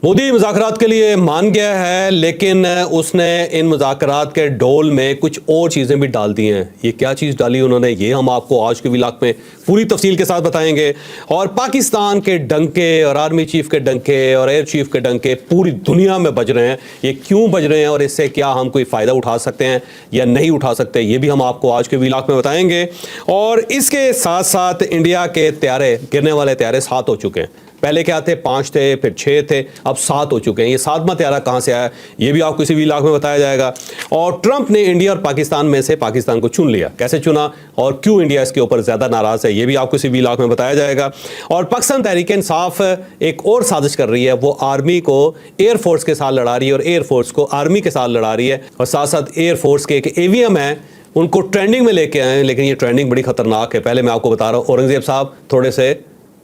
مودی مذاکرات کے لیے مان گیا ہے، لیکن اس نے ان مذاکرات کے ڈول میں کچھ اور چیزیں بھی ڈال دی ہیں۔ یہ کیا چیز ڈالی انہوں نے، یہ ہم آپ کو آج کے ولاگ میں پوری تفصیل کے ساتھ بتائیں گے۔ اور پاکستان کے ڈنکے اور آرمی چیف کے ڈنکے اور ایئر چیف کے ڈنکے پوری دنیا میں بج رہے ہیں۔ یہ کیوں بج رہے ہیں اور اس سے کیا ہم کوئی فائدہ اٹھا سکتے ہیں یا نہیں اٹھا سکتے، یہ بھی ہم آپ کو آج کے ولاگ میں بتائیں گے۔ اور اس کے ساتھ ساتھ انڈیا کے طیارے، گرنے والے طیارے 7 ہو چکے ہیں۔ پہلے کیا تھے، 5 تھے، پھر 6 تھے، اب 7 ہو چکے ہیں۔ یہ 7واں طیارہ کہاں سے آیا، یہ بھی آپ کو اسی ولاگ میں بتایا جائے گا۔ اور ٹرمپ نے انڈیا اور پاکستان میں سے پاکستان کو چن لیا، کیسے چنا اور کیوں انڈیا اس کے اوپر زیادہ ناراض ہے، یہ بھی آپ کو اسی ولاگ میں بتایا جائے گا۔ اور پاکستان تحریک انصاف ایک اور سازش کر رہی ہے، وہ آرمی کو ایئر فورس کے ساتھ لڑا رہی ہے اور ایئر فورس کو آرمی کے ساتھ لڑا رہی ہے، اور ساتھ ساتھ ایئر فورس کے ایک AVM ہے ان کو ٹرینڈنگ میں لے کے آئے ہیں، لیکن یہ ٹرینڈنگ بڑی خطرناک ہے۔ پہلے میں آپ کو بتا رہا ہوں، اورنگزیب صاحب تھوڑے سے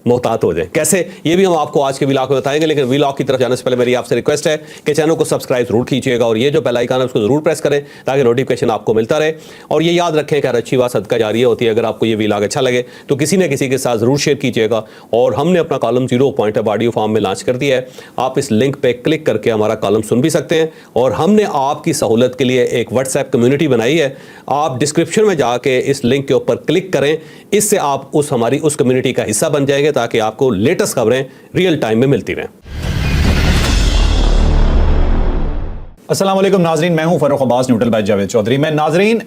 محتاط ہو جائیں، کیسے، یہ بھی ہم آپ کو آج کے ولاگ میں بتائیں گے۔ لیکن ولاگ کی طرف جانے سے پہلے میری آپ سے ریکویسٹ ہے کہ چینل کو سبسکرائب ضرور کیجیے گا اور یہ جو بیل آئیکن ہے اس کو ضرور پریس کریں تاکہ نوٹیفیکیشن آپ کو ملتا رہے۔ اور یہ یاد رکھیں کہ ہر اچھی بات صدقہ جاریہ ہوتی ہے۔ اگر آپ کو یہ ولاگ اچھا لگے تو کسی نہ کسی کے ساتھ ضرور شیئر کیجیے گا۔ اور ہم نے اپنا کالم 0 پوائنٹ اب آڈیو فارم میں لانچ کر دیا ہے، آپ اس لنک پہ کلک کر کے ہمارا کالم سن بھی سکتے ہیں۔ اور ہم نے آپ کی سہولت کے لیے ایک واٹس ایپ کمیونٹی بنائی ہے، آپ ڈسکرپشن میں جا کے اس لنک کے اوپر کلک کریں، اس سے آپ ہماری اس کمیونٹی کا حصہ بن جائیں گے تاکہ آپ کو لیٹسٹ خبریں ریئل ٹائم میں ملتی رہیں۔ السلام علیکم ناظرین، میں ہوں فاروق عباس، نیوٹرل بائی جاوید چودھری۔ میں ناظرین،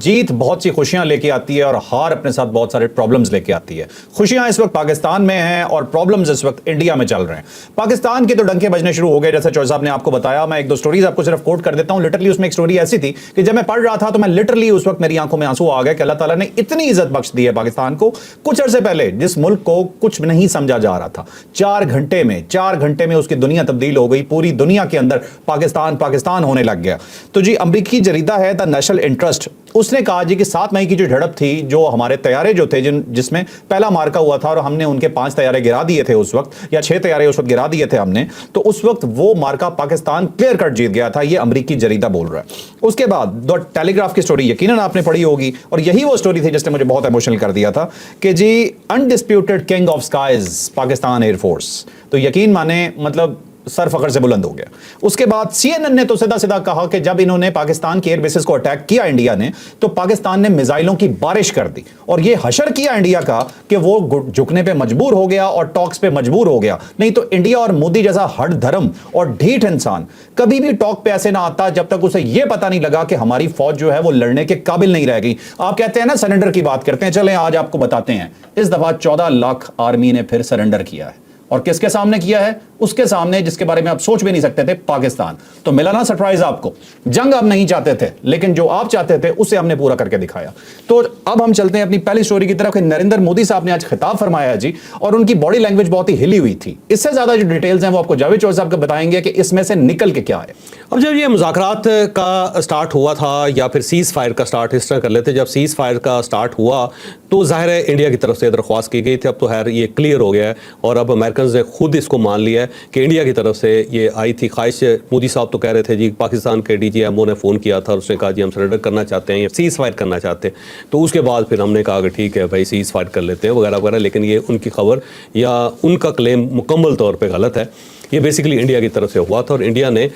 جیت بہت سی خوشیاں لے کے آتی ہے اور ہار اپنے ساتھ بہت سارے پرابلمز لے کے آتی ہے۔ خوشیاں اس وقت پاکستان میں ہیں اور پرابلمز اس وقت انڈیا میں چل رہے ہیں۔ پاکستان کے تو ڈنکے بجنے شروع ہو گئے، جیسے چودھری صاحب نے آپ کو بتایا۔ میں ایک دو سٹوریز آپ کو صرف کوٹ کر دیتا ہوں۔ لٹرلی اس میں ایک سٹوری ایسی تھی کہ جب میں پڑھ رہا تھا تو میں لٹرلی اس وقت میری آنکھوں میں آنسو آ گئے کہ اللہ تعالیٰ نے اتنی عزت بخش دی ہے پاکستان کو۔ کچھ عرصے پہلے جس ملک کو کچھ نہیں سمجھا جا رہا تھا، 4 گھنٹے میں اس کی دنیا تبدیل ہو گئی۔ پوری دنیا کے اندر پاکستان ہونے لگ گیا۔ تو جی، امریکی جریدہ ہے دا نیشنل انٹرسٹ، اس نے کہا جی کہ 7 مئی کی جو جھڑپ تھی، جو ہمارے طیارے جو تھے جس میں پہلا مارکا ہوا تھا اور ہم نے ان کے 5 طیارے گرا دیے تھے اس وقت، یا 6 طیارے اس وقت گرا دیے تھے ہم نے، تو اس وقت وہ مارکا پاکستان کلیئر کٹ جیت گیا تھا، یہ امریکی جریدہ بول رہا ہے۔ اس کے بعد دا ٹیلی گراف کی سٹوری یقیناً آپ نے پڑھی ہوگی، اور یہی وہ سٹوری تھی جس نے مجھے بہت ایموشنل کر دیا تھا کہ جی undisputed king of skies Pakistan air force, تو یقین مانے مطلب سر فخر سے بلند ہو گیا۔ اس کے بعد CNN نے تو سیدھا کہا کہ جب انہوں نے پاکستان کے ایئر بیسز کو اٹیک کیا انڈیا نے، تو پاکستان نے میزائلوں کی بارش کر دی اور یہ حشر کیا انڈیا کا کہ وہ جھکنے پہ مجبور ہو گیا اور ٹاکس پہ مجبور ہو گیا۔ نہیں تو انڈیا اور مودی جیسا ہٹ دھرم اور ڈھیٹ انسان کبھی بھی ٹاک پہ ایسے نہ آتا جب تک اسے یہ پتہ نہیں لگا کہ ہماری فوج جو ہے وہ لڑنے کے قابل نہیں رہ گئی۔ آپ کہتے ہیں نا سرنڈر کی بات کرتے ہیں، چلیں آج آپ کو بتاتے ہیں۔ اس دفعہ 14 لاکھ آرمی نے پھر سرنڈر کیا ہے، اور کس کے سامنے کیا ہے؟ اس کے سامنے جس کے بارے میں آپ سوچ بھی نہیں سکتے تھے، پاکستان۔ تو ملا نا سرپرائز آپ کو، جنگ آپ نہیں چاہتے تھے لیکن جو آپ چاہتے تھے اسے ہم نے پورا کر کے دکھایا۔ تو اب ہم چلتے ہیں اپنی پہلی سٹوری کی طرف کہ نریندر مودی صاحب نے آج خطاب فرمایا ہے جی، اور ان کی باڈی لینگویج بہت ہی ہلی ہوئی تھی۔ اس سے زیادہ جو ڈیٹیلز ہیں وہ آپ کو جاوید چودھری صاحب کو بتائیں گے کہ اس میں سے نکل کے کیا ہے۔ اب جب یہ مذاکرات کا سٹارٹ ہوا تھا، یا پھر سیز فائر کا سٹارٹ اس طرح کر لیتے، جب سیز فائر کا سٹارٹ ہوا تو ظاہر ہے انڈیا کی طرف سے درخواست کی گئی تھی، اب تو خیر یہ کلیئر ہو گیا ہے اور اب امریکنز نے خود اس کو مان لیا ہے کہ انڈیا کی طرف سے یہ آئی تھی خواہش۔ مودی صاحب تو کہہ رہے تھے جی، پاکستان کے DGMO نے فون کیا تھا اور اس نے کہا جی ہم سرنڈر کرنا چاہتے ہیں یا سیز فائر کرنا چاہتے ہیں، تو اس کے بعد پھر ہم نے کہا کہ ٹھیک ہے بھائی سیز فائر کر لیتے ہیں وغیرہ وغیرہ، لیکن یہ ان کی خبر یا ان کا کلیم مکمل طور پہ غلط ہے۔ یہ بیسیکلی انڈیا کی طرف سے ہوا تھا، اور انڈیا نے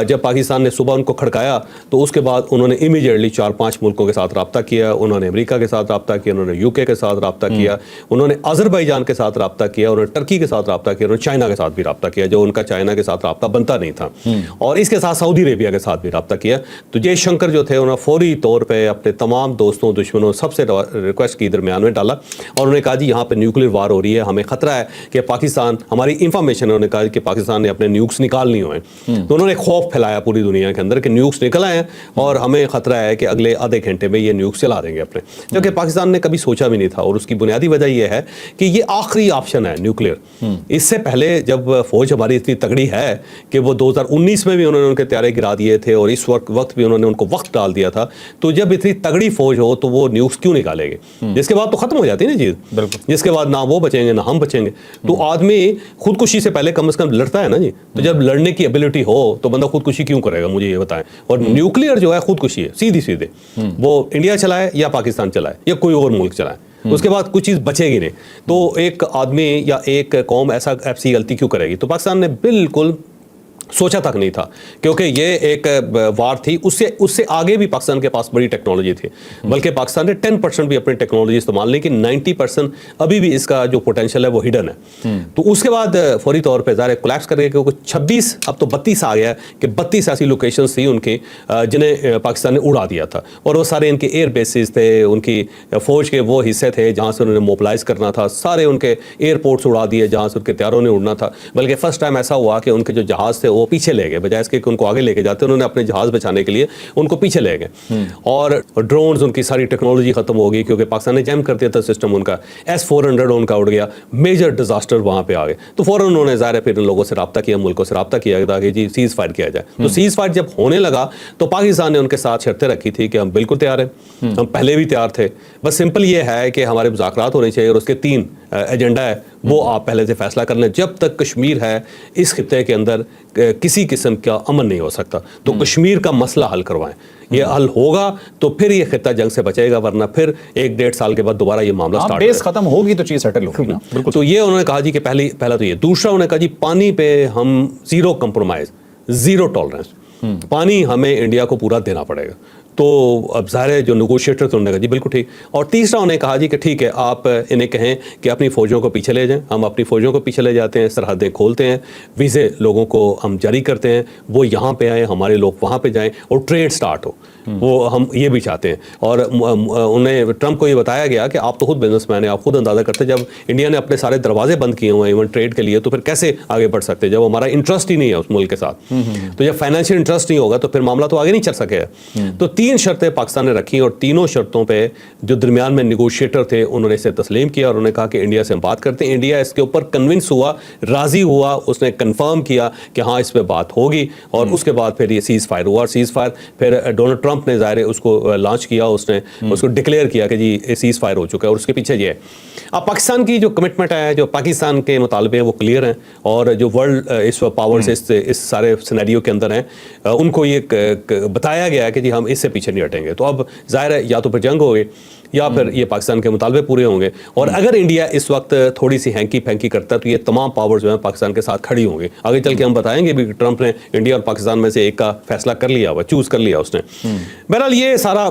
جب پاکستان نے صبح ان کو کھڑکایا تو اس کے بعد انہوں نے امیڈیٹلی 4-5 ملکوں کے ساتھ رابطہ کیا۔ انہوں نے امریکہ کے ساتھ رابطہ کیا، انہوں نے UK کے ساتھ رابطہ کیا، انہوں نے آذربائیجان کے ساتھ رابطہ کیا، انہوں نے ٹرکی کے ساتھ رابطہ کیا، انہوں نے چائنا کے ساتھ بھی رابطہ کیا جو ان کا چائنا کے ساتھ رابطہ بنتا نہیں تھا، اور اس کے ساتھ سعودی عربیہ کے ساتھ بھی رابطہ کیا۔ تو جے شنکر جو تھے انہوں نے فوری طور پہ اپنے تمام دوستوں دشمنوں سب سے ریکویسٹ کی درمیان میں ڈالا، اور انہوں نے کہا جی یہاں پہ نیوکلیر وار ہو رہی ہے، ہمیں خطرہ ہے کہ پاکستان، ہماری انفارمیشن انہوں نے کہا کہ پاکستان نے اپنے نیوکس نکالنی ہوئے، تو انہوں نے خوف پھیلایا پوری دنیا کے اندر کہ نیوکس نکل آئے ہیں اور ہمیں خطرہ ہے کہ اگلے آدھے گھنٹے میں یہ نیوکس چلا دیں گے اپنے، جبکہ پاکستان نے کبھی سوچا بھی نہیں تھا۔ اور اس کی بنیادی وجہ یہ ہے کہ یہ آخری آپشن ہے نیوکلیر۔ اس سے پہلے جب فوج ہماری اتنی تگڑی ہے کہ وہ 2019 میں بھی انہوں نے ان کے طیارے گرا دیے تھے اور اس وقت بھی انہوں نے ان کو وقت ڈال دیا تھا، تو جب اتنی تگڑی فوج ہو تو وہ نیوکس کیوں نکالے گے؟ جس کے بعد تو ختم ہو جاتی ہے نا چیز، جس کے بعد نہ وہ بچیں گے نہ ہم بچیں گے۔ تو آدمی خودکشی سے پہلے کم از کم لڑتا ہے نا جی، تو جب لڑنے کی ابیلٹی ہو تو بندہ خودکشی کیوں کرے گا، مجھے یہ بتائیں۔ اور نیوکلیر جو ہے خودکشی ہے، سیدھی، وہ انڈیا چلائے یا پاکستان چلائے یا کوئی اور ملک چلائے، اس کے بعد کچھ چیز بچے گی نہیں. تو ایک آدمی یا ایک قوم ایسی غلطی کیوں کرے گی؟ تو پاکستان نے بالکل سوچا تک نہیں تھا، کیونکہ یہ ایک وار تھی. اس سے آگے بھی پاکستان کے پاس بڑی ٹیکنالوجی تھی، بلکہ پاکستان نے 10% بھی اپنی ٹیکنالوجی استعمال نہیں کی. 90% ابھی بھی اس کا جو پوٹینشیل ہے وہ ہڈن ہے. تو اس کے بعد فوری طور پہ ظاہر کولیپس کر گیا، کیونکہ 26 اب تو 32 آ گیا ہے کہ 32 ایسی لوکیشنز تھی ان کی جنہیں پاکستان نے اڑا دیا تھا، اور وہ سارے ان کے ایئر بیسز تھے، ان کی فوج کے وہ حصے تھے جہاں سے انہوں نے موبلائز کرنا تھا. سارے ان کے ایئرپورٹس اڑا دیے جہاں سے ان کے طیاروں نے اڑنا تھا. بلکہ فرسٹ ٹائم ایسا ہوا کہ ان کے جو جہاز تھے وہ پیچھے لے گئے، بجائے اس کے کہ ان کو آگے لے کے جاتے، انہوں نے اپنے جہاز بچانے کے لیے ان کو پیچھے لے گئے. اور ڈرونز، ان کی ساری ٹیکنالوجی ختم ہو گئی، کیونکہ پاکستان نے جیم کر دیا تھا سسٹم ان کا. S-400 ان کا اڑ گیا، میجر ڈیزاسٹر وہاں پہ آ گئے. تو فوراً انہوں نے ظاہر ہے پھر ان لوگوں سے رابطہ کیا، ملکوں سے رابطہ کیا تاکہ جی سیز فائر کیا جائے. تو سیز فائر جب ہونے لگا تو پاکستان نے ان کے ساتھ شرطیں رکھی تھی کہ ہم بالکل تیار ہیں، ہم پہلے بھی تیار تھے، بس سمپل یہ ہے کہ ہمارے مذاکرات ہونے چاہیے، اور اس کے 3 ایجنڈا ہے وہ آپ پہلے سے فیصلہ کر لیں. جب تک کشمیر ہے اس خطے کے اندر کسی قسم کا امن نہیں ہو سکتا. تو کشمیر کا مسئلہ حل کروائیں. یہ حل ہوگا تو پھر یہ خطہ جنگ سے بچے گا، ورنہ پھر 1-1.5 سال کے بعد دوبارہ یہ معاملہ سٹارٹ بیس ختم ہوگی تو چیز سیٹل ہوگی نا. بالکل. تو یہ انہوں نے کہا جی کہ پہلا تو یہ. دوسرا انہوں نے کہا جی پانی پہ ہم زیرو کمپرومائز، زیرو ٹالرنس. پانی ہمیں انڈیا کو پورا دینا پڑے گا. تو اب ظاہر ہے جو نیگوشیٹر تھے انہوں نے کہا جی بالکل ٹھیک. اور تیسرا انہوں نے کہا جی کہ ٹھیک ہے، آپ انہیں کہیں کہ اپنی فوجوں کو پیچھے لے جائیں. ہم اپنی فوجوں کو پیچھے لے جاتے ہیں، سرحدیں کھولتے ہیں، ویزے لوگوں کو ہم جاری کرتے ہیں، وہ یہاں پہ آئیں، ہمارے لوگ وہاں پہ جائیں، اور ٹریڈ سٹارٹ ہو. وہ ہم یہ بھی چاہتے ہیں. اور انہیں ٹرمپ کو یہ بتایا گیا کہ آپ تو خود بزنس مین ہیں، آپ خود اندازہ کرتے جب انڈیا نے اپنے سارے دروازے بند کیے ہوئے ہیں ایون ٹریڈ کے لیے، تو پھر کیسے آگے بڑھ سکتے جب ہمارا انٹرسٹ ہی نہیں ہے اس ملک کے ساتھ. تو جب فائنینشیل انٹرسٹ نہیں ہوگا تو پھر معاملہ تو آگے نہیں چل سکے. تو 3 شرطیں پاکستان نے رکھی، اور تینوں شرطوں پہ جو درمیان میں نیگوشیٹر تھے انہوں نے اسے تسلیم کیا، اور انہوں نے کہا کہ انڈیا سے ہم بات کرتے ہیں. انڈیا اس کے اوپر کنونس ہوا، راضی ہوا، اس نے کنفرم کیا کہ ہاں اس پہ بات ہوگی. اور اس کے بعد پھر یہ سیز فائر ہوا. اور سیز فائر پھر ڈونلڈ ٹرمپ نے ظاہر اس کو لانچ کیا، اس نے اس کو ڈکلیئر کیا کہ جی سیز فائر ہو چکا ہے. اور اس کے پیچھے یہ ہے اب پاکستان کی جو کمٹمنٹ ہے، جو پاکستان کے مطالبے ہیں وہ کلیئر ہیں، اور جو ورلڈ اس پاورز اس سارے سینیریو کے اندر ہیں ان کو یہ بتایا گیا ہے کہ جی ہم اس سے پیچھے نہیں ہٹیں گے. تو اب ظاہر ہے یا تو پھر جنگ ہوگی یا پھر یہ پاکستان کے مطالبے پورے ہوں گے. اور اگر انڈیا اس وقت تھوڑی سی ہینکی پھینکی کرتا ہے تو یہ تمام پاورز جو ہیں پاکستان کے ساتھ کھڑی ہوں گی. آگے چل کے ہم بتائیں گے بھی ٹرمپ نے انڈیا اور پاکستان میں سے ایک کا فیصلہ کر لیا ہوا، چوز کر لیا اس نے. بہرحال یہ سارا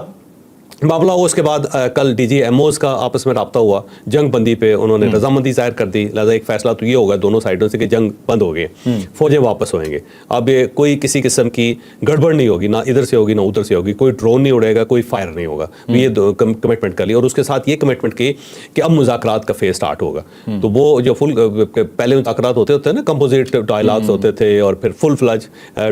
معاملہ ہوا. اس کے بعد کل ڈی جی ایم اوز کا آپس میں رابطہ ہوا، جنگ بندی پہ انہوں نے رضامندی ظاہر کر دی. لہٰذا ایک فیصلہ تو یہ ہوگا دونوں سائڈوں سے کہ جنگ بند ہو گئی، فوجیں واپس ہوئیں گے. اب یہ کوئی کسی قسم کی گڑبڑ نہیں ہوگی، نہ ادھر سے ہوگی نہ ادھر سے ہوگی، کوئی ڈرون نہیں اڑے گا، کوئی فائر نہیں ہوگا. یہ کمٹمنٹ کر لی. اور اس کے ساتھ یہ کمٹمنٹ کی کہ اب مذاکرات کا فیز سٹارٹ ہوگا. تو وہ جو پہلے مذاکرات ہوتے ہیں نا، کمپوزٹ ڈائلاگس ہوتے تھے اور پھر فل فلج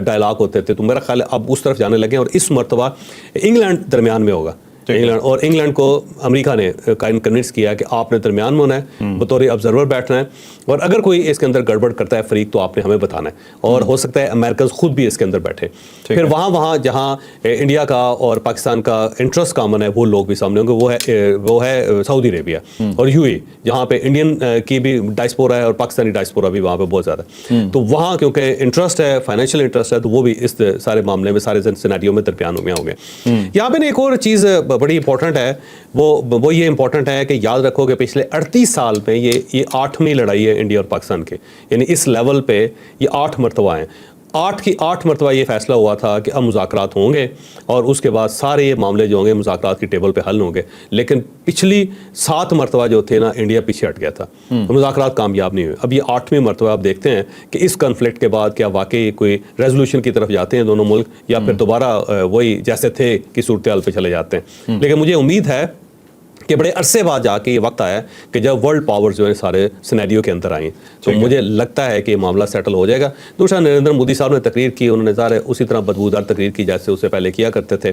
ڈائلاگ ہوتے تھے، تو میرا خیال ہے اب اس طرف جانے لگے. اور اس مرتبہ انگلینڈ درمیان میں ہوگا. انگلینڈ اور انگلینڈ کو امریکہ نے کنونس کیا کہ آپ نے درمیان میں ہونا ہے، بطور آبزرور بیٹھنا ہے، اور اگر کوئی اس کے اندر گڑبڑ کرتا ہے فریق تو آپ نے ہمیں بتانا ہے. اور ہو سکتا ہے امریکنز خود بھی اس کے اندر بیٹھے. پھر وہاں جہاں انڈیا کا اور پاکستان کا انٹرسٹ کامن ہے وہ لوگ بھی سامنے ہوں گے. وہ ہے سعودی عربیہ اور یو اے، جہاں پہ انڈین کی بھی ڈائسپورا ہے اور پاکستانی ڈائسپورا بھی وہاں پہ بہت زیادہ. تو وہاں کیونکہ انٹرسٹ ہے، فائنینشیل انٹرسٹ ہے، تو وہ بھی اس سارے معاملے میں، سارے سینیریو میں درمیان میں ہوں گے. یہاں پہ ایک اور چیز بڑی امپورٹنٹ ہے، وہ یہ امپورٹنٹ ہے کہ یاد رکھو کہ پچھلے 38 سال میں یہ 8ویں لڑائی ہے انڈیا اور پاکستان کی. یعنی اس لیول پہ یہ 8 مرتبہ ہیں. 8 مرتبہ یہ فیصلہ ہوا تھا کہ اب مذاکرات ہوں گے، اور اس کے بعد سارے یہ معاملے جو ہوں گے مذاکرات کی ٹیبل پہ حل ہوں گے. لیکن پچھلی 7 مرتبہ جو تھے نا، انڈیا پیچھے ہٹ گیا تھا، مذاکرات کامیاب نہیں ہوئے. اب یہ 8ویں مرتبہ آپ دیکھتے ہیں کہ اس کنفلکٹ کے بعد کیا واقعی کوئی ریزولوشن کی طرف جاتے ہیں دونوں ملک، یا پھر دوبارہ وہی جیسے تھے کہ صورتحال پہ چلے جاتے ہیں. لیکن مجھے امید ہے کہ بڑے عرصے بعد جا کے یہ وقت آیا کہ جب ورلڈ پاورز جو ہیں سارے سینیریو کے اندر آئیں، تو مجھے لگتا ہے کہ یہ معاملہ سیٹل ہو جائے گا. دوسرا، نریندر مودی صاحب نے تقریر کی، انہوں نے ظاہر اسی طرح بدبودار تقریر کی جیسے اس سے پہلے کیا کرتے تھے.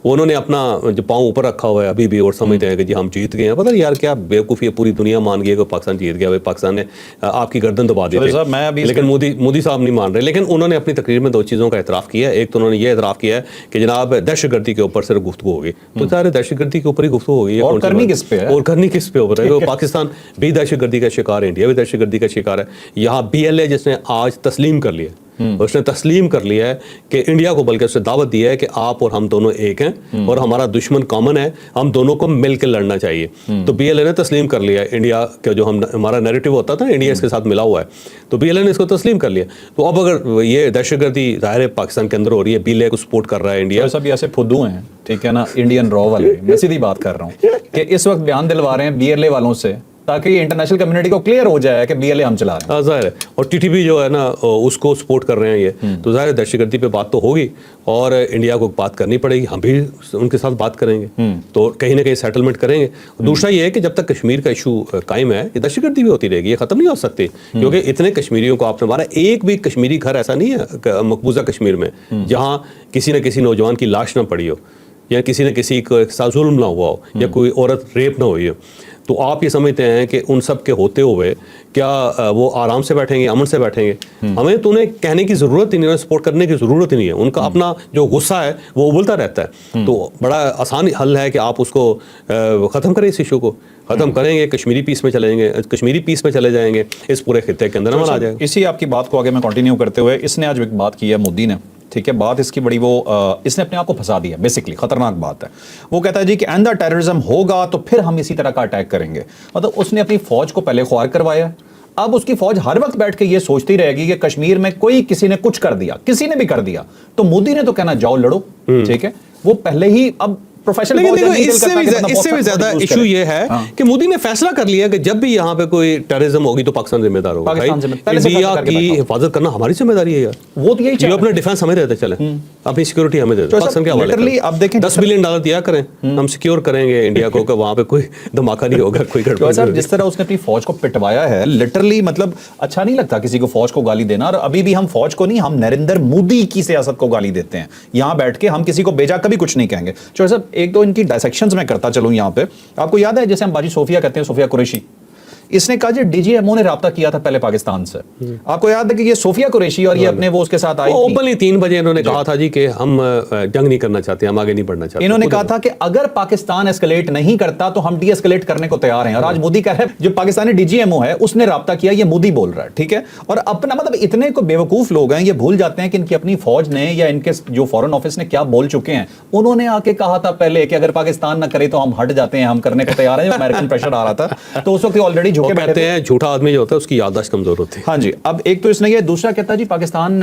انہوں نے اپنا جو پاؤں اوپر رکھا ہوا ہے ابھی بھی، اور سمجھتے ہیں کہ جی ہم جیت گئے ہیں. پتہ نہیں یار کیا بیوقوفی ہے، پوری دنیا مان گئی ہے کہ پاکستان جیت گیا. پاکستان نے آپ کی گردن دبا دی تھی، لیکن مودی صاحب نہیں مان رہے. لیکن انہوں نے اپنی تقریر میں 2 چیزوں کا اعتراف کیا. ایک تو انہوں نے یہ اعتراف کیا ہے کہ جناب دہشت گردی کے اوپر صرف گفتگو ہوگی. تو ظاہر دہشت گردی کے اوپر ہی گفتگو ہوگی، اور کرنی کس پہ ہے؟ اور کرنی کس پہ اوپر ہے؟ پاکستان بھی دہشت گردی کا شکار ہے، انڈیا بھی دہشت گردی کا شکار ہے. یہاں BLA جس نے آج تسلیم کر لیا اس نے تسلیم کر لیا ہے کہ انڈیا کو، بلکہ اس نے دعوت دیا ہے کہ آپ اور ہم دونوں ایک ہیں اور ہمارا دشمن کامن ہے، ہم دونوں کو مل کے لڑنا چاہیے. تو بی ایل اے نے تسلیم کر لیا ہے انڈیا کا جو ہمارا نیریٹو ہوتا تھا انڈیا اس کے ساتھ ملا ہوا ہے، تو بی ایل اے نے اس کو تسلیم کر لیا. تو اب اگر یہ دہشت گردی ظاہر ہے پاکستان کے اندر ہو رہی ہے، بی ایل اے کو سپورٹ کر رہا ہے انڈیا. سب ایسے پھدو ہیں، ٹھیک ہے نا، انڈین رو والے. میں سیدھی بات کر رہا ہوں کہ اس وقت بیان دلوا رہے ہیں بی ایل اے والوں سے تاکہ یہ انٹرنیشنل کمیونٹی کو کلیئر ہو جائے کہ بی ایل اے ہم چلا رہے ہیں. ظاہر ہے، اور ٹی ٹی پی جو ہے نا اس کو سپورٹ کر رہے ہیں یہ، تو ظاہر ہے دہشت گردی پہ بات تو ہوگی اور انڈیا کو بات کرنی پڑے گی، ہم بھی ان کے ساتھ بات کریں گے تو کہیں نہ کہیں سیٹلمنٹ کریں گے. دوسرا یہ ہے کہ جب تک کشمیر کا ایشو قائم ہے یہ دہشت گردی بھی ہوتی رہے گی، یہ ختم نہیں ہو سکتی، کیونکہ اتنے کشمیریوں کو آپ نے مارا. ایک بھی کشمیری گھر ایسا نہیں ہے مقبوضہ کشمیر میں جہاں کسی نہ کسی نوجوان کی لاش نہ پڑی ہو یا کسی نہ کسی کے ساتھ ظلم نہ ہوا ہو یا کوئی عورت ریپ نہ ہوئی ہو. تو آپ یہ سمجھتے ہیں کہ ان سب کے ہوتے ہوئے کیا وہ آرام سے بیٹھیں گے، امن سے بیٹھیں گے؟ ہمیں تو انہیں کہنے کی ضرورت ہی نہیں ہے، سپورٹ کرنے کی ضرورت ہی نہیں ہے. ان کا اپنا جو غصہ ہے وہ ابلتا رہتا ہے. تو بڑا آسان حل ہے کہ آپ اس کو ختم کریں، اس ایشو کو ختم کریں گے، کشمیری پیس میں چلیں گے، کشمیری پیس میں چلے جائیں گے، اس پورے خطے کے اندر امن آ جائے گا. اسی آپ کی بات کو آگے میں کنٹینیو کرتے ہوئے، اس نے آج ایک بات کی ہے مودی نے، ٹھیک ہے، بات اس کی بڑی وہ اس نے اپنے آپ کو پھنسا دیا، بیسکلی خطرناک بات ہے. وہ کہتا ہے جی کہ آئندہ ٹیررزم ہوگا تو پھر ہم اسی طرح کا اٹیک کریں گے. مطلب اس نے اپنی فوج کو پہلے خوار کروایا، اب اس کی فوج ہر وقت بیٹھ کے یہ سوچتی رہے گی کہ کشمیر میں کوئی کسی نے کچھ کر دیا، کسی نے بھی کر دیا تو مودی نے تو کہنا جاؤ لڑو، ٹھیک ہے. وہ پہلے ہی اب اس سے بھی زیادہ ایشو یہ ہے کہ مودی نے فیصلہ کر لیا کہ جب بھی یہاں پہ کوئی ٹیررزم ہوگی تو پاکستان ذمہ دار ہوگا. انڈیا کی حفاظت کرنا ہماری ذمہ داری ہے یار، وہ تو یہی اپنا ڈیفینس ہمیں دیتے چلیں، اپنی سیکورٹی ہمیں دیتے. پاکستان کے حوالے اب دیکھیں $10 بلین دیا کریں، ہم سیکیور کریں گے انڈیا کو کہ وہاں پہ کوئی دھماکہ نہیں ہوگا، کوئی گڑبڑ نہیں ہوگی. جس طرح اس نے اپنی فوج کو پٹوایا ہے لٹرلی، مطلب اچھا نہیں لگتا کسی کو فوج کو گالی دینا. اور ابھی بھی ہم فوج کو نہیں، ہم نریندر مودی کی سیاست کو گالی دیتے ہیں یہاں بیٹھ کے. ہم کسی کو بیجا کبھی کچھ نہیں کہیں گے. چوہے صاحب ایک دو ان کی ڈائسیکشنز میں کرتا چلوں یہاں پہ. آپ کو یاد ہے جیسے ہم باجی صوفیہ کہتے ہیں، صوفیہ قریشی، اس نے کہا جی ڈی جی ایم او نے رابطہ کیا تھا پہلے پاکستان سے. آپ کو یاد ہے کہ یہ صوفیہ قریشی اور یہ اپنے وہ اس کے ساتھ آئی اوپنلی 3 بجے انہوں نے کہا تھا جی کہ ہم جنگ نہیں کرنا چاہتے، ہم آگے نہیں بڑھنا چاہتے. انہوں نے کہا تھا کہ اگر پاکستان ایسکلیٹ نہیں کرتا تو ہم ڈی ایسکلیٹ کرنے کو تیار ہیں. اور آج مودی کہہ رہا ہے جو Pakistani D G M O ہے اس نے رابطہ کیا، یہ مودی بول رہا ہے، ٹھیک ہے. اور اپنا مطلب اتنے کو بیوقوف لوگ ہیں، یہ بھول جاتے ہیں کہ ان کی اپنی فوج نے یا ان کے جو فورن آفس نے کیا بول چکے ہیں. انہوں نے آ کے کہا تھا پہلے کہ اگر پاکستان نہ کرے تو ہم ہٹ جاتے ہیں، ہم کرنے کو تیار ہیں. امریکن پریشر آ رہا تھا تو اس وقت آلریڈی جھوکے بیٹھے ہیں. جھوٹا آدمی جو ہوتا ہے اس کی یادداشت کمزور ہوتی ہے. ہاں جی، اب ایک تو اس نے یہ، دوسرا کہتا ہے جی پاکستان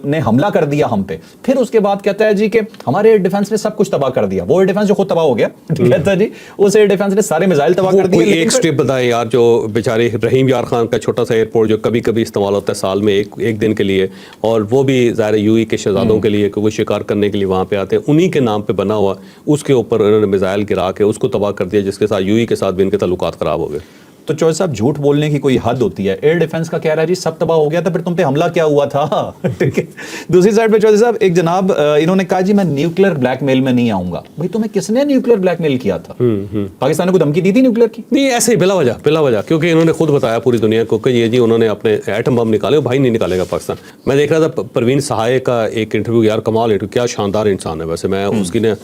نے حملہ کر دیا ہم پہ، پھر اس کے بعد کہتا ہے جی کہ ہمارے ایئر ڈیفنس نے سب کچھ تباہ کر دیا. وہ ایئر ڈیفنس جو خود تباہ ہو گیا، کہتا ہے جی اس ایئر ڈیفنس نے سارے میزائل تباہ کر دیے. ایک سٹیپ بتائیں یار، جو بیچارے رحیم یار خان کا چھوٹا سا ایئرپورٹ جو کبھی کبھی استعمال ہوتا ہے سال میں ایک دن کے لیے، اور وہ بھی ظاہر یو ای کے شہزادوں کے لیے کہ وہ شکار کرنے کے لیے وہاں پہ آتے ہیں، انہی کے نام پہ بنا ہوا، اس کے اوپر انہوں نے میزائل گرا کے اس کو تباہ کر دیا، جس کے ساتھ یو ای کے ساتھ بھی ان کے تعلقات خراب ہو گئے. تو چوہے صاحب جھوٹ بولنے کی کوئی حد ہوتی ہے. ایئر ڈیفنس کا کہہ رہا ہے جی سب تباہ ہو گیا تھا، پھر تم پہ حملہ کیا ہوا تھا، ٹھیک ہے. دوسری سائڈ پہ چوہے صاحب ایک جناب انہوں نے کہا جی میں نیوکلیر بلیک میل میں نہیں آؤں گا. بھائی تمہیں کس نے نیوکلیر بلیک میل کیا تھا؟ پاکستان نے کوئی دھمکی دی تھی نیوکلیر کی؟ نہیں، ایسے ہی بلا وجہ، کیونکہ انہوں نے خود بتایا پوری دنیا کو کہ یہ جی انہوں نے اپنے ایٹم بم نکالے، بھائی نہیں نکالے گا پاکستان. میں دیکھ رہا تھا پروین سہائے کا ایک انٹرویو، یار کمال انٹرویو، کیا شاندار انسان ہے. ویسے میں اس کی نا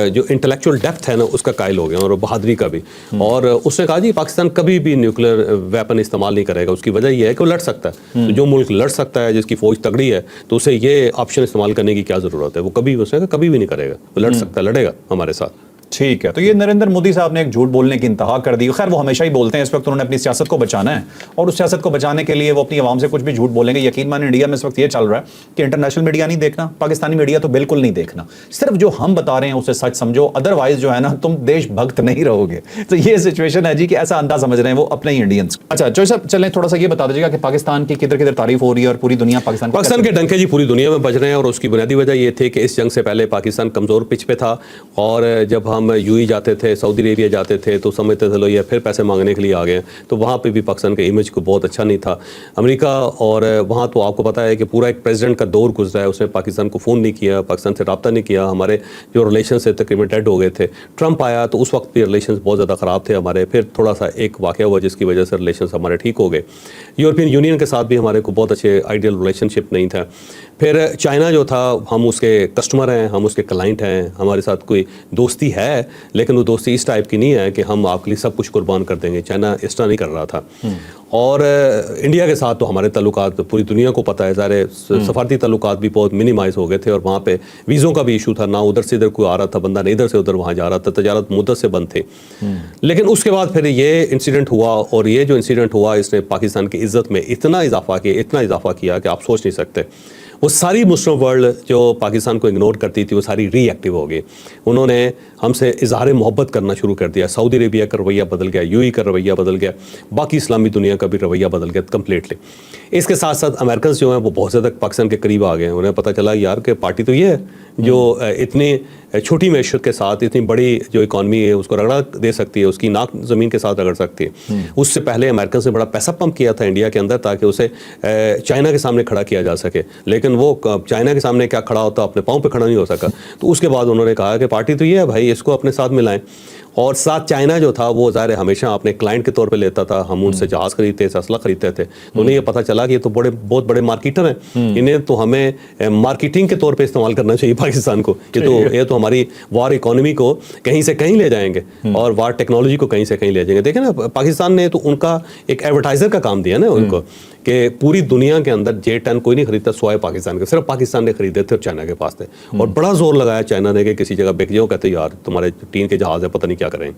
جو انٹلیکچوئل ڈیپتھ ہے نا اس کا قائل ہو گیا، اور بہادری کا بھی. اور اس نے کہا جی پاکستان کبھی بھی نیوکلیر ویپن استعمال نہیں کرے گا. اس کی وجہ یہ ہے کہ وہ لڑ سکتا ہے. تو جو ملک لڑ سکتا ہے، جس کی فوج تگڑی ہے، تو اسے یہ آپشن استعمال کرنے کی کیا ضرورت ہے؟ وہ کبھی اس نے کبھی بھی نہیں کرے گا، وہ لڑ سکتا ہے، لڑے گا ہمارے ساتھ. ٹھیک ہے. تو یہ نریندر مودی صاحب نے ایک جھوٹ بولنے کی انتہا کر دی. خیر وہ ہمیشہ ہی بولتے ہیں، اس وقت انہوں نے اپنی سیاست کو بچانا ہے، اور اس سیاست کو بچانے کے لیے وہ اپنی عوام سے کچھ بھی جھوٹ بولیں گے. یقین مانیں انڈیا میں اس وقت یہ چل رہا ہے کہ انٹرنیشنل میڈیا نہیں دیکھنا، پاکستانی میڈیا تو بالکل نہیں دیکھنا، صرف جو ہم بتا رہے ہیں اسے سچ سمجھو، ادروائز جو ہے نا تم دیش بھگت نہیں رہو گے. تو یہ سچویشن ہے جی کہ ایسا انداز سمجھ رہے ہیں وہ اپنے ہی انڈینس. اچھا جو صاحب چلیں تھوڑا سا یہ بتا دیجیے گا کہ پاکستان کی کدھر کدھر تعریف ہو رہی ہے اور پوری دنیا پاکستان کے ڈنکے جی پوری دنیا میں بج رہے ہیں. اور اس کی بنیادی وجہ یہ تھی کہ اس جنگ سے پہلے پاکستان کمزور پچ پہ تھا، اور جب ہم یو ای جاتے تھے، سعودی عربیہ جاتے تھے، تو سمجھتے تھے لو یہ پھر پیسے مانگنے کے لیے آ گئے. تو وہاں پہ بھی پاکستان کا امیج کو بہت اچھا نہیں تھا. امریکہ اور وہاں تو آپ کو پتا ہے کہ پورا ایک پریزیڈنٹ کا دور گزرا ہے، اس نے پاکستان کو فون نہیں کیا، پاکستان سے رابطہ نہیں کیا. ہمارے جو ریلیشن سے تقریباً ڈیڈ ہو گئے تھے. ٹرمپ آیا تو اس وقت بھی ریلیشنز بہت زیادہ خراب تھے ہمارے. پھر تھوڑا سا ایک واقعہ ہوا جس کی وجہ سے ریلیشنز ہمارے ٹھیک ہو گئے. یورپین یونین کے ساتھ بھی ہمارے کو بہت اچھے آئیڈیل ریلیشن شپ نہیں تھا. پھر چائنا جو تھا ہم اس کے کسٹمر ہیں, ہم اس کے کلائنٹ ہیں, ہمارے ساتھ کوئی دوستی ہے لیکن وہ دوستی اس ٹائپ کی نہیں ہے کہ ہم آپ کے لیے سب کچھ قربان کر دیں گے. چائنا اس طرح نہیں کر رہا تھا. اور انڈیا کے ساتھ تو ہمارے تعلقات پوری دنیا کو پتہ ہے, ظاہر سفارتی تعلقات بھی بہت منیمائز ہو گئے تھے, اور وہاں پہ ویزوں کا بھی ایشو تھا, نہ ادھر سے ادھر کوئی آ رہا تھا بندہ, نہ ادھر سے ادھر وہاں جا رہا تھا, تجارت مدت سے بند تھے. لیکن اس کے بعد پھر یہ انسیڈنٹ ہوا, اور یہ جو انسیڈنٹ ہوا اس نے پاکستان کی عزت میں اتنا اضافہ کیا کہ آپ سوچ نہیں سکتے. وہ ساری مسلم ورلڈ جو پاکستان کو اگنور کرتی تھی وہ ساری ری ایکٹیو ہو گئی. انہوں نے ہم سے اظہار محبت کرنا شروع کر دیا. سعودی عربیہ کا رویہ بدل گیا, یو ای کا رویہ بدل گیا, باقی اسلامی دنیا کا بھی رویہ بدل گیا کمپلیٹلی. اس کے ساتھ ساتھ امریکنز جو ہیں وہ بہت زیادہ پاکستان کے قریب آ گئے ہیں. انہیں پتہ چلا یار کہ پارٹی تو یہ ہے جو اتنی چھوٹی معیشت کے ساتھ اتنی بڑی جو اکانومی ہے اس کو رگڑا دے سکتی ہے, اس کی ناک زمین کے ساتھ رگڑ سکتی ہے. اس سے پہلے امریکنز نے بڑا پیسہ پمپ کیا تھا انڈیا کے اندر تاکہ اسے چائنا کے سامنے کھڑا کیا جا سکے, لیکن وہ چائنا کے سامنے کیا کھڑا ہوتا, اپنے پاؤں پہ کھڑا نہیں ہو سکا. تو اس کے بعد انہوں نے کہا کہ پارٹی تو یہ ہے بھائی, اس کو اپنے ساتھ ملائیں. اور ساتھ چائنا جو تھا وہ ظاہر ہمیشہ اپنے کلائنٹ کے طور پہ لیتا تھا, ہم ان سے جہاز خریدتے تھے, اسلحہ خریدتے تھے. تو انہیں یہ پتہ چلا کہ یہ تو بہت بڑے مارکیٹر ہیں, انہیں تو ہمیں مارکیٹنگ کے طور پہ استعمال کرنا چاہیے پاکستان کو. یہ تو ہماری وار اکانومی کو کہیں سے کہیں لے جائیں گے, اور وار ٹیکنالوجی کو کہیں سے کہیں لے جائیں گے. دیکھیں نا پاکستان نے تو ان کا ایک ایڈورٹائزر کا کام دیا نا ان کو, کہ پوری دنیا کے اندر J-10 کوئی نہیں خریدتا سوائے پاکستان کے, صرف پاکستان نے خریدے تھے اور چائنا کے پاس تھے. اور بڑا زور لگایا چائنا نے کہ کسی جگہ بک جاؤ, کہتے یار تمہارے ٹین کے جہاز ہے پتہ نہیں کیا کریں.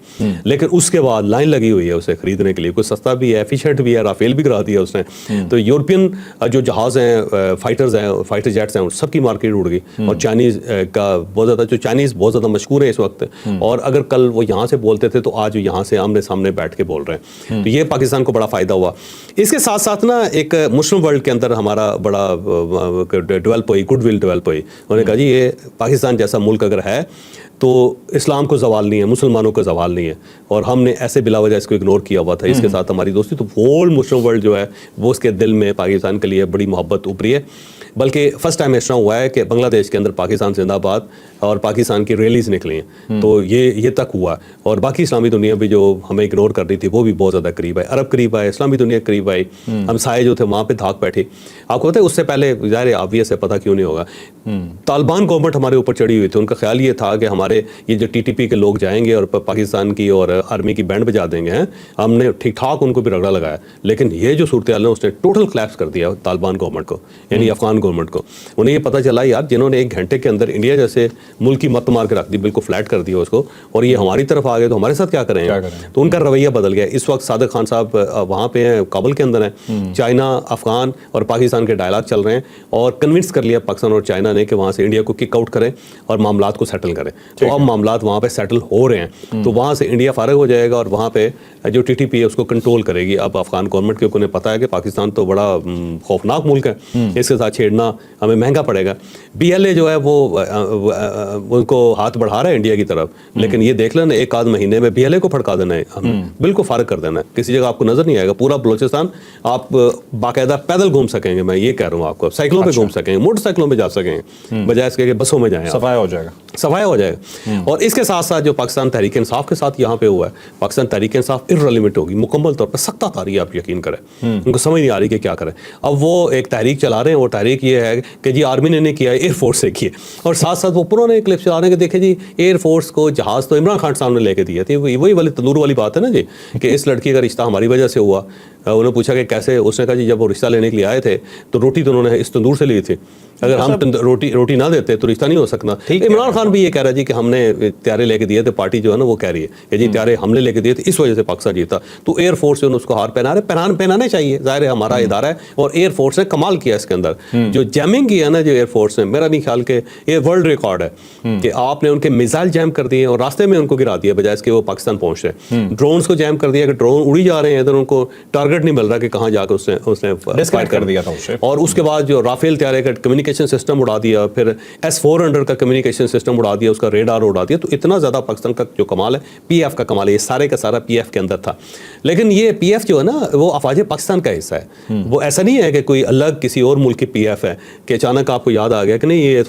لیکن اس کے بعد لائن لگی ہوئی ہے اسے خریدنے کے لیے, کوئی سستا بھی ہے, ایفیشینٹ بھی ہے, رافیل بھی کرا دیا اس نے. تو یورپین جو جہاز ہیں, فائٹر جیٹس ہیں, سب کی مارکیٹ اڑ گئی. اور چائنیز کا بہت زیادہ, جو چائنیز بہت زیادہ مشہور ہے اس وقت, اور اگر کل وہ یہاں سے بولتے تھے تو آج یہاں سے آمنے سامنے بیٹھ کے بول رہے ہیں. تو یہ پاکستان کو بڑا فائدہ ہوا. اس کے ساتھ ساتھ نا ایک مسلم ورلڈ کے اندر ہمارا بڑا ڈیولپ ہوئی, گڈ ول ڈیولپ ہوئی. انہوں نے کہا جی یہ پاکستان جیسا ملک اگر ہے تو اسلام کو زوال نہیں ہے, مسلمانوں کو زوال نہیں ہے, اور ہم نے ایسے بلا وجہ اس کو اگنور کیا ہوا تھا. اس کے ساتھ ہماری دوستی, تو ہول مسلم ورلڈ جو ہے وہ اس کے دل میں پاکستان کے لیے بڑی محبت ابھری ہے. بلکہ فرسٹ ٹائم اس طرح ہوا ہے کہ بنگلہ دیش کے اندر پاکستان زندہ باد اور پاکستان کی ریلیز نکلی ہیں. تو یہ تک ہوا, اور باقی اسلامی دنیا بھی جو ہمیں اگنور کر رہی تھی وہ بھی بہت زیادہ قریب آئے, عرب قریب آئے, اسلامی دنیا قریب آئی, ہم سائے جو تھے وہاں پہ دھاک بیٹھے. آپ کو پتہ ہے اس سے پہلے ظاہر آبویس ہے, پتہ کیوں نہیں ہوگا, طالبان گورنمنٹ ہمارے اوپر چڑھی ہوئی تھی. ان کا خیال یہ تھا کہ ہمارے یہ جو TTP کے لوگ جائیں گے اور پاکستان کی اور آرمی کی بینڈ بجا دیں گے. ہم نے ٹھیک ٹھاک ان کو بھی رگڑا لگایا, لیکن یہ جو صورتحال ہے اس نے ٹوٹل کلیپس کر دیا طالبان گورنمنٹ کو, یعنی افغان گورنمنٹ کو. انہیں یہ پتہ چلا یار جنہوں نے 1 گھنٹے کے اندر انڈیا جیسے ملک کی مت مار کے رکھ دی, بالکل فلیٹ کر دیا اس کو, اور یہ ہماری طرف آ گئے تو ہمارے ساتھ کیا کریں. تو ان کا رویہ بدل گیا. اس وقت صادق خان صاحب وہاں پہ ہیں, کابل کے اندر ہیں. چائنا, افغان اور پاکستان کے ڈائلاگ چل رہے ہیں, اور کنونس کر لیا پاکستان اور چائنا نے کہ وہاں سے انڈیا کو کک آؤٹ کریں اور معاملات کو سیٹل کریں. تو اب معاملات وہاں پہ سیٹل ہو رہے ہیں, تو وہاں سے انڈیا فارغ ہو جائے گا, اور وہاں پہ جو TTP ہے اس کو کنٹرول کرے گی. اب افغان گورنمنٹ کو انہیں پتہ ہے کہ پاکستان تو بڑا خوفناک ملک ہے, اس کے ساتھ چھیڑنا ہمیں مہنگا پڑے گا. BLA جو ہے وہ ان کو ہاتھ بڑھا رہا ہے انڈیا کی طرف, لیکن یہ دیکھ لینا 1 آدھ مہینے میں BLA کو پھڑکا دینا ہے, ہمیں بالکل فارغ کر دینا ہے. کسی جگہ آپ کو نظر نہیں آئے گا. پورا بلوچستان آپ باقاعدہ پیدل گھوم سکیں گے, میں یہ کہہ رہا ہوں آپ کو, سائیکلوں پہ گھوم سکیں گے, موٹر سائیکلوں پہ جا سکیں گے, بجائے اس کے کہ بسوں میں جائیں. صفایا ہو جائے گا. اور اس کے ساتھ ساتھ جو پاکستان تحریک انصاف کے ساتھ یہاں پہ ہوا ہے, پاکستان تحریک انصاف ارریلیونٹ ہوگی مکمل طور پر, سختہ تاری آپ یقین کریں, ان کو سمجھ نہیں آ رہی کہ کیا کریں. اب وہ ایک تحریک چلا رہے ہیں, وہ تحریک یہ ہے کہ جی آرمی نے نہیں کیا, ایئر فورس سے کیے, اور ساتھ ساتھ وہ پرانے کلپ چلا رہے ہیں کہ دیکھیں جی ایئر فورس کو جہاز تو عمران خان صاحب نے لے کے دیے تھے. وہی والی تندور والی بات ہے نا جی, کہ اس لڑکی کا رشتہ ہماری وجہ سے ہوا. انہوں نے پوچھا کہ کیسے, اس نے کہا جی جب وہ رشتہ لینے کے لیے آئے تھے تو روٹی تو انہوں نے اس تندور سے لی تھی, اگر ہم روٹی نہ دیتے تو رشتہ نہیں ہو سکتا. عمران خان بھی یہ کہہ رہا ہے جی کہ ہم نے تیارے لے کے دیے تھے, پارٹی جو ہے نا وہ کہہ رہی ہے کہ جی تیارے ہم نے لے کے دیے تھے, اس وجہ سے پاکستان جیتا. تو ایئر فورس سے اس کو ہار پہنانے چاہیے, ظاہر ہے ہمارا ادارہ ہے, اور ایئر فورس نے کمال کیا اس کے اندر. جو جیمنگ کی ہے نا جو ایئر فورس نے, میرا نہیں خیال کہ یہ ورلڈ ریکارڈ ہے کہ آپ نے ان کے میزائل جیم کر دیے اور راستے میں ان کو گرا دیا بجائے اس کے وہ پاکستان پہنچ رہے. ڈرونز کو جیم کر دیا کہ ڈرون اڑی جا رہے ہیں ادھر, ان کو ٹارگٹ نہیں مل رہا کہ کہاں جا کے اس نے فائر کر دیا تھا. اور اس کے بعد جو رافیل طیارے کا کمیونیکیشن سسٹم اڑا دیا, پھر S-400 کا کمیونیکیشن سسٹم اڑا دیا, اس کا ریڈار اڑا دیا. تو اتنا زیادہ پاکستان کا جو کمال ہے, PF کا کمال ہے, یہ سارے کا سارا PF کے اندر تھا. لیکن یہ PF جو ہے نا وہ افواج پاکستان کا حصہ ہے, وہ ایسا نہیں ہے کہ کوئی الگ کسی اور ملک کی PF ہے کہ اچانک آپ کو یاد آ گیا کہ نہیں یہ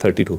32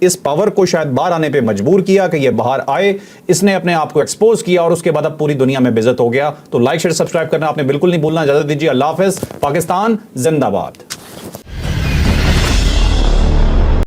اس پاور کو شاید باہر آنے پہ مجبور کیا کہ یہ باہر آئے. اس نے اپنے آپ کو ایکسپوز کیا اور اس کے بعد اب پوری دنیا میں بے عزت ہو گیا. تو لائک شیئر سبسکرائب کرنا آپ نے بالکل نہیں بھولنا. اجازت دیجیے, اللہ حافظ. پاکستان زندہ باد.